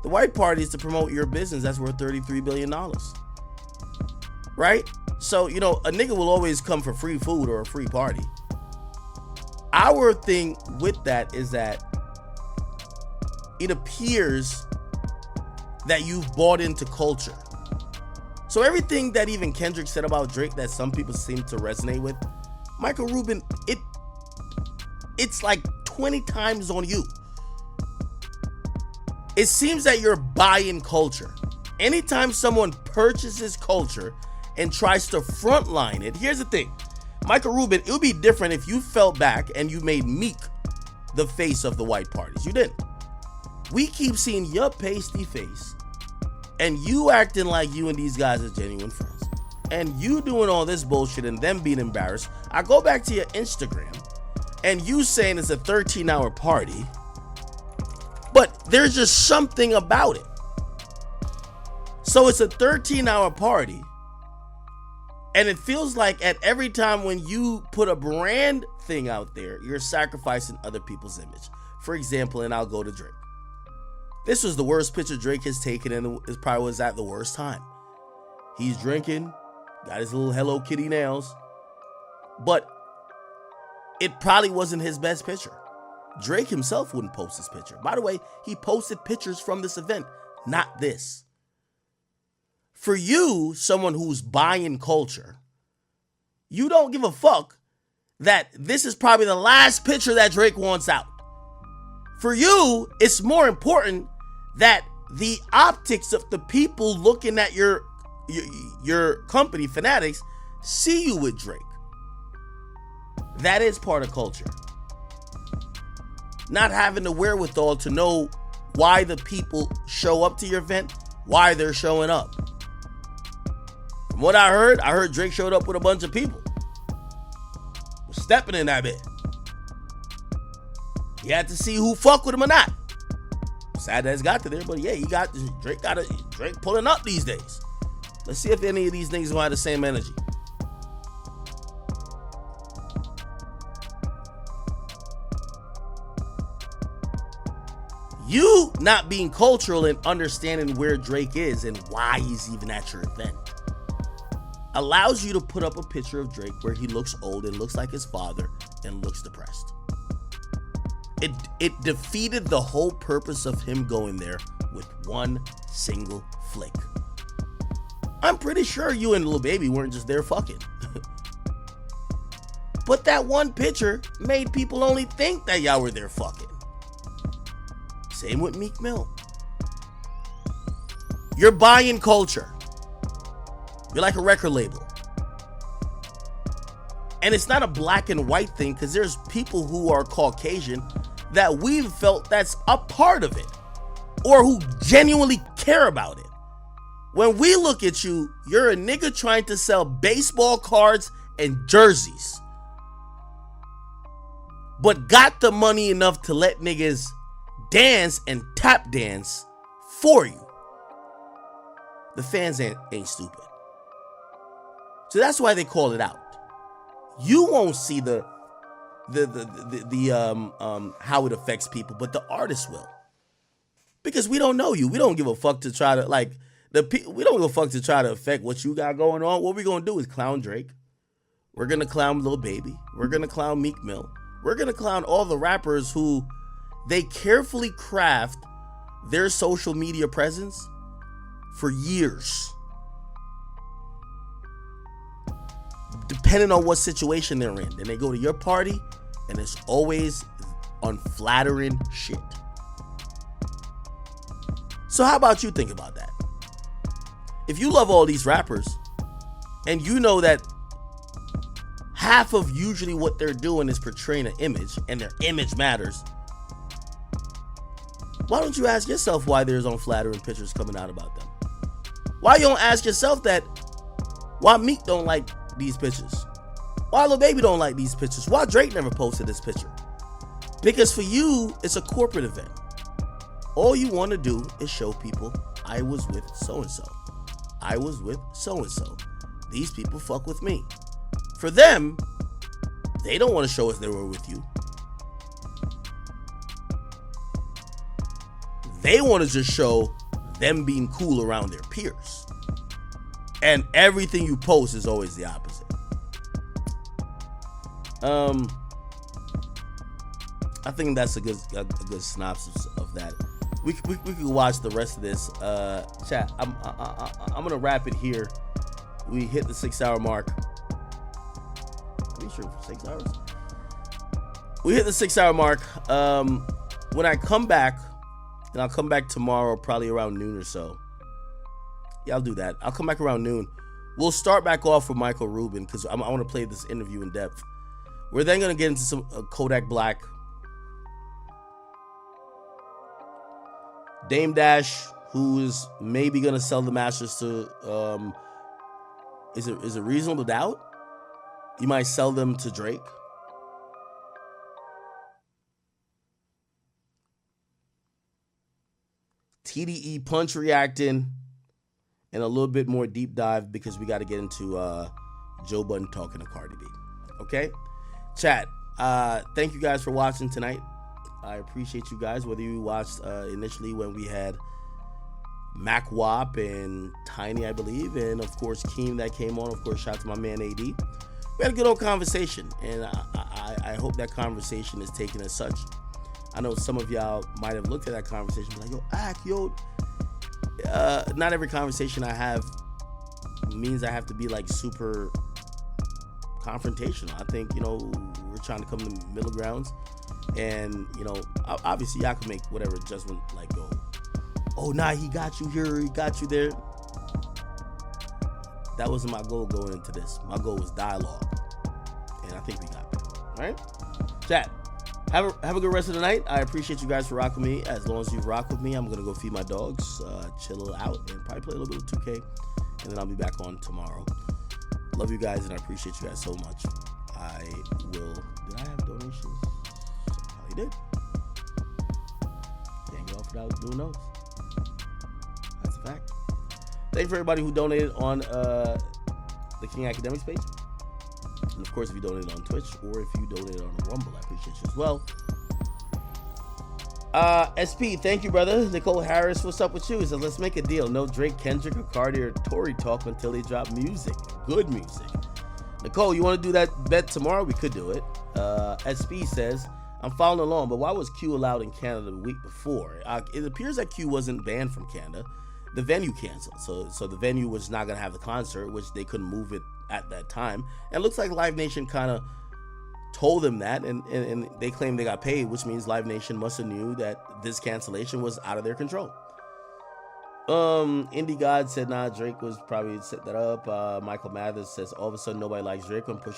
The white party is to promote your business that's worth $33 billion. Right? So, you know, a nigga will always come for free food or a free party. Our thing with that is that it appears that you've bought into culture. So everything that even Kendrick said about Drake that some people seem to resonate with, Michael Rubin, it's like 20 times on you. It seems that you're buying culture. Anytime someone purchases culture and tries to frontline it, here's the thing. Michael Rubin, it would be different if you fell back and you made Meek the face of the white parties. You didn't. We keep seeing your pasty face and you acting like you and these guys are genuine friends. And you doing all this bullshit and them being embarrassed. I go back to your Instagram and you saying it's a 13-hour party, but there's just something about it. So it's a 13-hour party, and it feels like at every time when you put a brand thing out there, you're sacrificing other people's image. For example, and I'll go to Drake. This was the worst picture Drake has taken, and it probably was at the worst time. He's drinking, got his little Hello Kitty nails, but it probably wasn't his best picture. Drake himself wouldn't post this picture. By the way, he posted pictures from this event, not this. For you, someone who's buying culture, you don't give a fuck that this is probably the last picture that Drake wants out. For you, it's more important that the optics of the people looking at your company, Fanatics, see you with Drake. That is part of culture. Not having the wherewithal to know why the people show up to your event, why they're showing up. From what I heard Drake showed up with a bunch of people. Was stepping in that bit. He had to see who fuck with him or not. Sad that it's got to there, but yeah, Drake pulling up these days. Let's see if any of these niggas will have the same energy. You not being cultural and understanding where Drake is and why he's even at your event allows you to put up a picture of Drake where he looks old and looks like his father and looks depressed. It defeated the whole purpose of him going there with one single flick. I'm pretty sure you and Lil Baby weren't just there fucking. But that one picture made people only think that y'all were there fucking. Same with Meek Mill. You're buying culture. You're like a record label. And it's not a black and white thing, because there's people who are Caucasian that we've felt that's a part of it, or who genuinely care about it. When we look at you, you're a nigga trying to sell baseball cards and jerseys, but got the money enough to let niggas dance and tap dance for you. The fans ain't stupid. So that's why they call it out. You won't see the how it affects people, but the artist will. Because we don't know you. We don't give a fuck to try to we don't give a fuck to try to affect what you got going on. What we're gonna do is clown Drake. We're gonna clown Lil Baby. We're gonna clown Meek Mill. We're gonna clown all the rappers who they carefully craft their social media presence for years, depending on what situation they're in. Then they go to your party and it's always unflattering shit. So how about you think about that? If you love all these rappers and you know that half of usually what they're doing is portraying an image and their image matters, why don't you ask yourself why there's unflattering pictures coming out about them? Why you don't ask yourself that? Why Meek don't like these pictures? Why Lil Baby don't like these pictures? Why Drake never posted this picture? Because for you, it's a corporate event. All you want to do is show people, I was with so-and-so. I was with so-and-so. These people fuck with me. For them, they don't want to show us they were with you. They want to just show them being cool around their peers. And everything you post is always the opposite. I think that's a good synopsis of that. We could watch the rest of this. Chat. I'm gonna wrap it here. We hit the 6 hour mark. Are you sure for 6 hours? We hit the 6 hour mark. When I come back, and I'll come back tomorrow, probably around noon or so. Yeah, I'll do that. I'll come back around noon. We'll start back off with Michael Rubin because I want to play this interview in depth. We're then going to get into some Kodak Black, Dame Dash, who is maybe going to sell the Masters to, is it reasonable doubt? You might sell them to Drake. TDE Punch reacting, and a little bit more deep dive because we got to get into Joe Budden talking to Cardi B. Okay? Chat, thank you guys for watching tonight. I appreciate you guys, whether you watched initially when we had Mac Wop and Tiny, I believe, and of course Keem that came on. Of course, shout out to my man AD. We had a good old conversation, and I hope that conversation is taken as such. I know some of y'all might have looked at that conversation and be like, not every conversation I have means I have to be like super confrontational. I think, we're trying to come to middle grounds, and, obviously y'all can make whatever adjustment, like go, oh, nah, he got you here, he got you there. That wasn't my goal going into this. My goal was dialogue, and I think we got there. All right? Chat. Have a good rest of the night. I appreciate you guys for rocking with me. As long as you rock with me, I'm going to go feed my dogs, chill out, and probably play a little bit of 2K. And then I'll be back on tomorrow. Love you guys, and I appreciate you guys so much. Did I have donations? I did. Can't get off without doing those. That's a fact. Thank you for everybody who donated on the King Akademiks page. And of course, if you donated on Twitch or if you donated on Rumble, I appreciate you as well. SP, thank you, brother. Nicole Harris, what's up with you? He says, let's make a deal. No Drake, Kendrick, or Cardi or Tory talk until they drop music. Good music. Nicole, you want to do that bet tomorrow? We could do it. SP says, I'm following along, but why was Q allowed in Canada the week before? It appears that Q wasn't banned from Canada. The venue canceled. So the venue was not going to have the concert, which they couldn't move it at that time. And it looks like Live Nation kind of told them that, and they claim they got paid, which means Live Nation must have knew that this cancellation was out of their control. Indie God said, nah, Drake was probably set that up. Michael Mathers says, all of a sudden nobody likes Drake when pushing